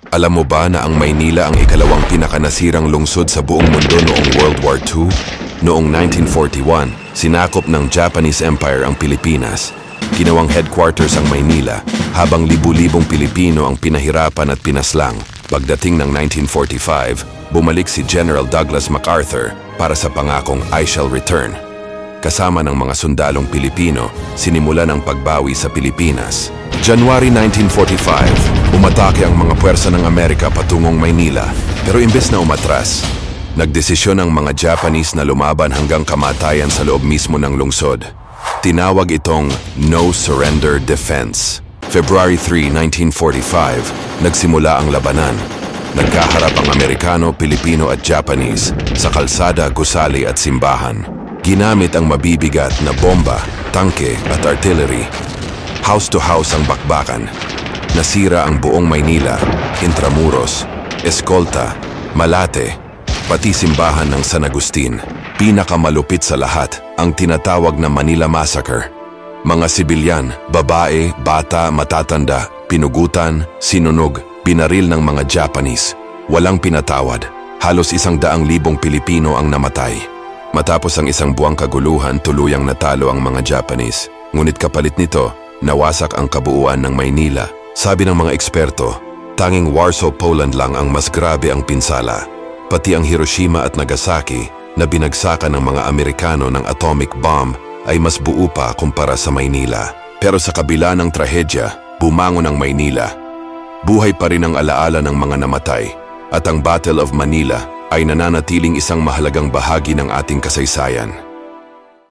Alam mo ba na ang Maynila ang ikalawang pinakanasirang lungsod sa buong mundo noong World War II? Noong 1941, sinakop ng Japanese Empire ang Pilipinas. Ginawang headquarters ang Maynila, habang libu-libong Pilipino ang pinahirapan at pinaslang. Pagdating ng 1945, bumalik si General Douglas MacArthur para sa pangakong I shall return. Kasama ng mga sundalong Pilipino, sinimulan ang pagbawi sa Pilipinas. January 1945, umatake ang mga puwersa ng Amerika patungong Maynila, pero imbes na umatras, nagdesisyon ang mga Japanese na lumaban hanggang kamatayan sa loob mismo ng lungsod. Tinawag itong No Surrender Defense. February 3, 1945, nagsimula ang labanan. Nagkaharap ang Amerikano, Pilipino at Japanese sa kalsada, gusali at simbahan. Ginamit ang mabibigat na bomba, tangke at artillery. House to house ang bakbakan. Nasira ang buong Maynila, Intramuros, Escolta, Malate, pati simbahan ng San Agustin. Pinakamalupit sa lahat ang tinatawag na Manila Massacre. Mga sibilyan, babae, bata, matatanda, pinugutan, sinunog, binaril ng mga Japanese. Walang pinatawad. Halos 100,000 Pilipino ang namatay. Matapos ang isang buwang kaguluhan, tuluyang natalo ang mga Japanese. Ngunit kapalit nito, nawasak ang kabuuan ng Maynila. Sabi ng mga eksperto, tanging Warsaw, Poland lang ang mas grabe ang pinsala. Pati ang Hiroshima at Nagasaki na binagsakan ng mga Amerikano ng atomic bomb ay mas buo pa kumpara sa Maynila. Pero sa kabila ng trahedya, bumangon ang Maynila. Buhay pa rin ang alaala ng mga namatay at ang Battle of Manila ay nananatiling isang mahalagang bahagi ng ating kasaysayan.